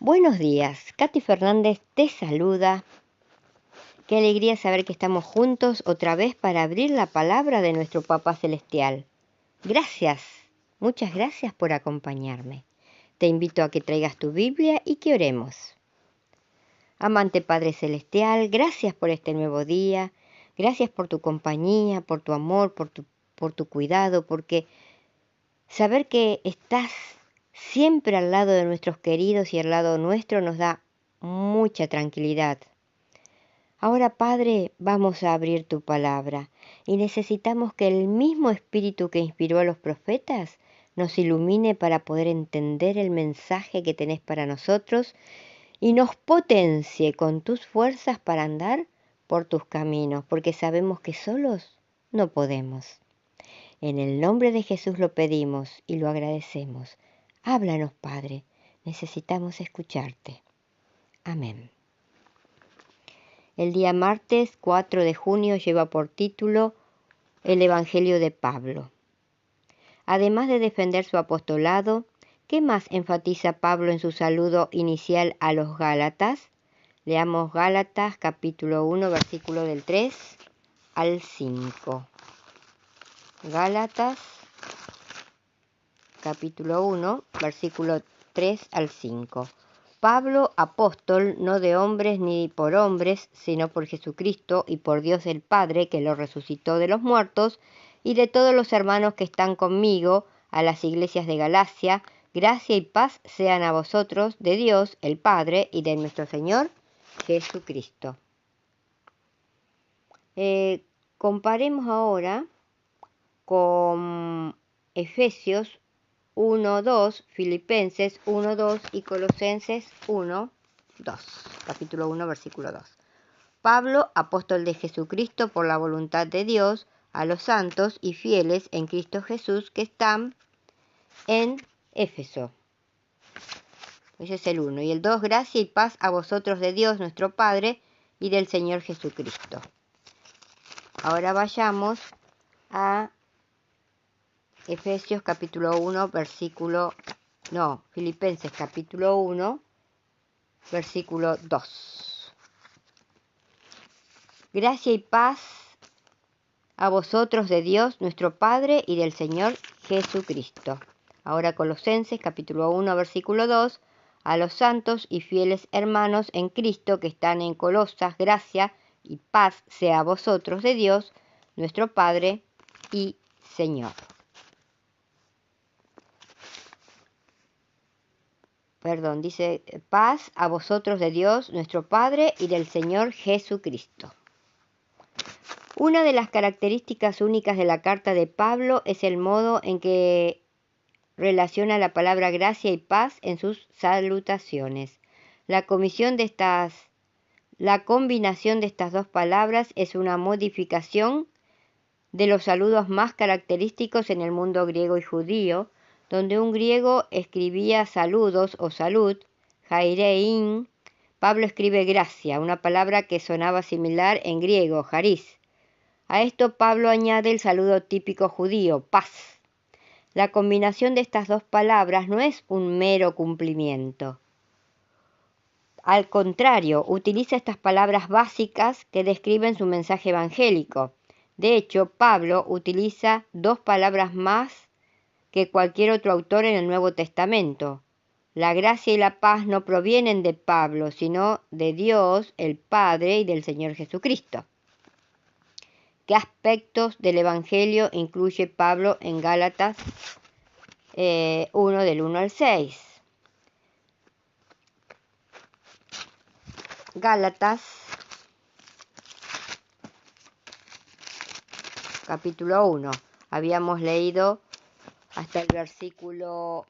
Buenos días, Katy Fernández te saluda. Qué alegría saber que estamos juntos otra vez para abrir la palabra de nuestro Papá Celestial. Gracias, muchas gracias por acompañarme. Te invito a que traigas tu Biblia y que oremos. Amante Padre Celestial, gracias por este nuevo día, gracias por tu compañía, por tu amor, por tu cuidado, porque saber que estás siempre al lado de nuestros queridos y al lado nuestro nos da mucha tranquilidad. Ahora, Padre, vamos a abrir tu palabra y necesitamos que el mismo Espíritu que inspiró a los profetas nos ilumine para poder entender el mensaje que tenés para nosotros y nos potencie con tus fuerzas para andar por tus caminos, porque sabemos que solos no podemos. En el nombre de Jesús lo pedimos y lo agradecemos. Háblanos, Padre, necesitamos escucharte. Amén. El día martes 4 de junio lleva por título El Evangelio de Pablo. Además de defender su apostolado, ¿qué más enfatiza Pablo en su saludo inicial a los Gálatas? Leamos Gálatas capítulo 1, versículo del 3 al 5. Gálatas capítulo 1, versículo 3 al 5. Pablo, apóstol, no de hombres ni por hombres, sino por Jesucristo y por Dios el Padre, que lo resucitó de los muertos, y de todos los hermanos que están conmigo, a las iglesias de Galacia, gracia y paz sean a vosotros, de Dios el Padre y de nuestro Señor Jesucristo. Comparemos ahora con Efesios 1:2, Filipenses 1:2 y Colosenses 1:2, capítulo 1, versículo 2. Pablo, apóstol de Jesucristo por la voluntad de Dios, a los santos y fieles en Cristo Jesús que están en Éfeso. Ese es el 1. Y el 2, gracia y paz a vosotros de Dios nuestro Padre y del Señor Jesucristo. Ahora vayamos a Efesios capítulo 1, Filipenses capítulo 1, versículo 2. Gracia y paz a vosotros de Dios nuestro Padre y del Señor Jesucristo. Ahora Colosenses capítulo 1, versículo 2. A los santos y fieles hermanos en Cristo que están en Colosas, gracia y paz sea a vosotros de Dios nuestro Padre y Señor. Dice paz a vosotros de Dios, nuestro Padre, y del Señor Jesucristo. Una de las características únicas de la carta de Pablo es el modo en que relaciona la palabra gracia y paz en sus salutaciones. La combinación de estas dos palabras es una modificación de los saludos más característicos en el mundo griego y judío, donde un griego escribía saludos o salud, jairein, Pablo escribe gracia, una palabra que sonaba similar en griego, charis. A esto Pablo añade el saludo típico judío, paz. La combinación de estas dos palabras no es un mero cumplimiento. Al contrario, utiliza estas palabras básicas que describen su mensaje evangélico. De hecho, Pablo utiliza dos palabras más que cualquier otro autor en el Nuevo Testamento. La gracia y la paz no provienen de Pablo, sino de Dios, el Padre y del Señor Jesucristo. ¿Qué aspectos del Evangelio incluye Pablo en Gálatas 1 del 1 al 6? Gálatas capítulo 1. Habíamos leído hasta el versículo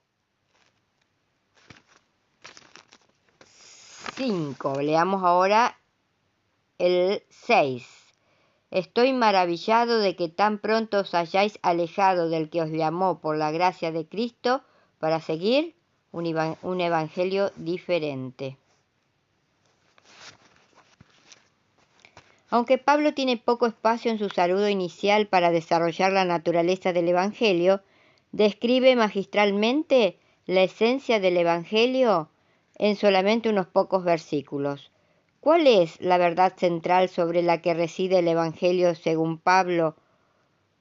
5. Leamos ahora el 6. Estoy maravillado de que tan pronto os hayáis alejado del que os llamó por la gracia de Cristo para seguir un evangelio diferente. Aunque Pablo tiene poco espacio en su saludo inicial para desarrollar la naturaleza del evangelio, describe magistralmente la esencia del evangelio en solamente unos pocos versículos. ¿Cuál es la verdad central sobre la que reside el Evangelio según Pablo?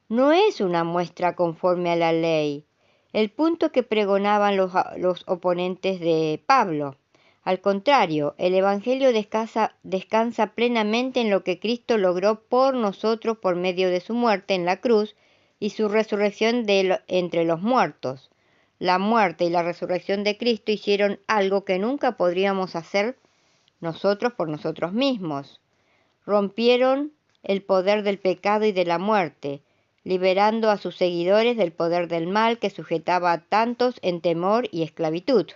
No es una muestra conforme a la ley, el punto que pregonaban los oponentes de Pablo. Al contrario, el Evangelio descansa plenamente en lo que Cristo logró por nosotros por medio de su muerte en la cruz y su resurrección entre los muertos. La muerte y la resurrección de Cristo hicieron algo que nunca podríamos hacer nosotros por nosotros mismos. Rompieron el poder del pecado y de la muerte, liberando a sus seguidores del poder del mal que sujetaba a tantos en temor y esclavitud.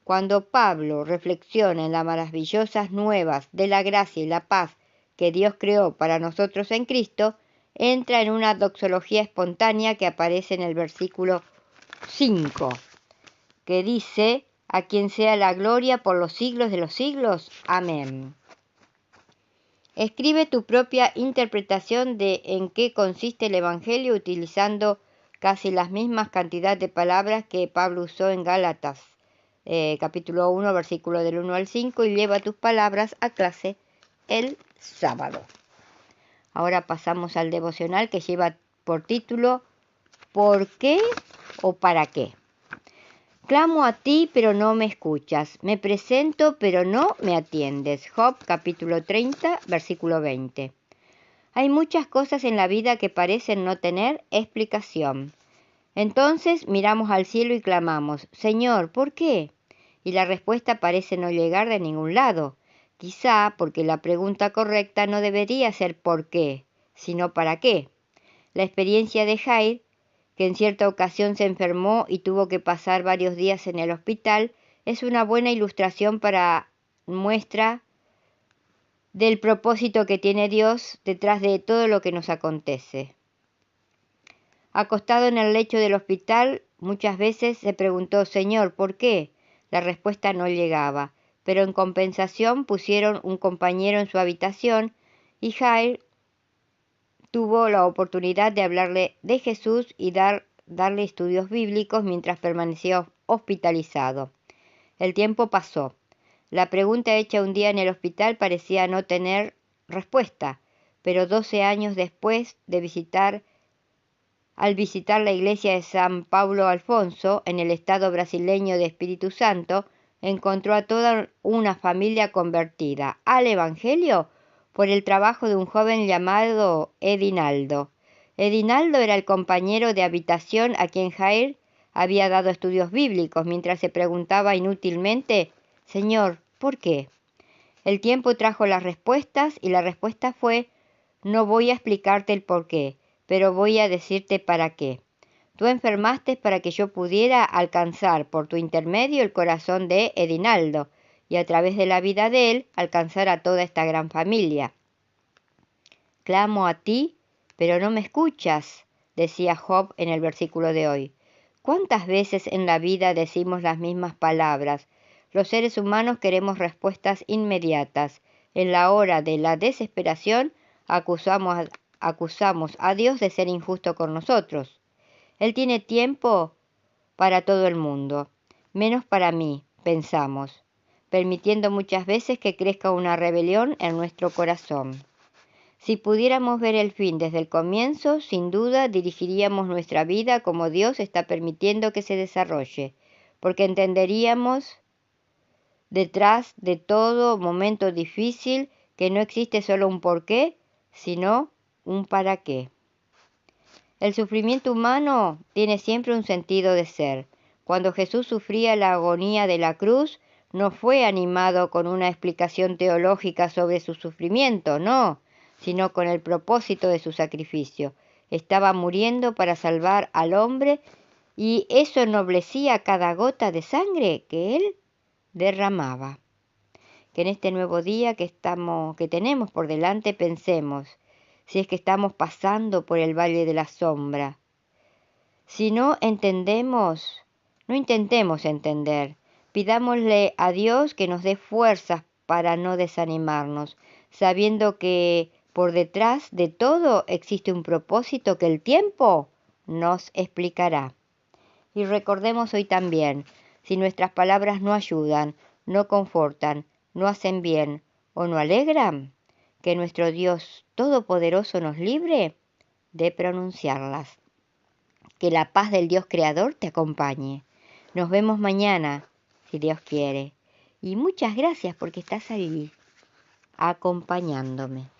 Cuando Pablo reflexiona en las maravillosas nuevas de la gracia y la paz que Dios creó para nosotros en Cristo, entra en una doxología espontánea que aparece en el versículo 5, que dice: a quien sea la gloria por los siglos de los siglos. Amén. Escribe tu propia interpretación de en qué consiste el Evangelio utilizando casi las mismas cantidad de palabras que Pablo usó en Gálatas, capítulo 1, versículo del 1 al 5, y lleva tus palabras a clase el sábado. Ahora pasamos al devocional que lleva por título ¿Por qué o para qué? Clamo a ti, pero no me escuchas. Me presento, pero no me atiendes. Job, capítulo 30, versículo 20. Hay muchas cosas en la vida que parecen no tener explicación. Entonces miramos al cielo y clamamos: Señor, ¿por qué? Y la respuesta parece no llegar de ningún lado. Quizá porque la pregunta correcta no debería ser ¿por qué?, sino ¿para qué? La experiencia de Jair, que en cierta ocasión se enfermó y tuvo que pasar varios días en el hospital, es una buena ilustración para muestra del propósito que tiene Dios detrás de todo lo que nos acontece. Acostado en el lecho del hospital, muchas veces se preguntó: Señor, ¿por qué? La respuesta no llegaba, pero en compensación pusieron un compañero en su habitación y Jair tuvo la oportunidad de hablarle de Jesús y darle estudios bíblicos mientras permanecía hospitalizado. El tiempo pasó. La pregunta hecha un día en el hospital parecía no tener respuesta, pero 12 años después al visitar la iglesia de San Paulo Alfonso, en el estado brasileño de Espíritu Santo, encontró a toda una familia convertida al Evangelio por el trabajo de un joven llamado Edinaldo. Edinaldo era el compañero de habitación a quien Jair había dado estudios bíblicos mientras se preguntaba inútilmente: Señor, ¿por qué? El tiempo trajo las respuestas y la respuesta fue: no voy a explicarte el por qué, pero voy a decirte para qué. Tú enfermaste para que yo pudiera alcanzar por tu intermedio el corazón de Edinaldo y a través de la vida de él alcanzar a toda esta gran familia. Clamo a ti, pero no me escuchas, decía Job en el versículo de hoy. ¿Cuántas veces en la vida decimos las mismas palabras? Los seres humanos queremos respuestas inmediatas. En la hora de la desesperación acusamos a Dios de ser injusto con nosotros. Él tiene tiempo para todo el mundo, menos para mí, pensamos, permitiendo muchas veces que crezca una rebelión en nuestro corazón. Si pudiéramos ver el fin desde el comienzo, sin duda dirigiríamos nuestra vida como Dios está permitiendo que se desarrolle, porque entenderíamos detrás de todo momento difícil que no existe solo un porqué, sino un para qué. El sufrimiento humano tiene siempre un sentido de ser. Cuando Jesús sufría la agonía de la cruz, no fue animado con una explicación teológica sobre su sufrimiento, no, sino con el propósito de su sacrificio. Estaba muriendo para salvar al hombre y eso ennoblecía cada gota de sangre que él derramaba. Que en este nuevo día que tenemos por delante pensemos: si es que estamos pasando por el valle de la sombra. Si no entendemos, no intentemos entender. Pidámosle a Dios que nos dé fuerzas para no desanimarnos, sabiendo que por detrás de todo existe un propósito que el tiempo nos explicará. Y recordemos hoy también: Si nuestras palabras no ayudan, no confortan, no hacen bien o no alegran, que nuestro Dios Todopoderoso nos libre de pronunciarlas. Que la paz del Dios Creador te acompañe. Nos vemos mañana, si Dios quiere. Y muchas gracias porque estás ahí, acompañándome.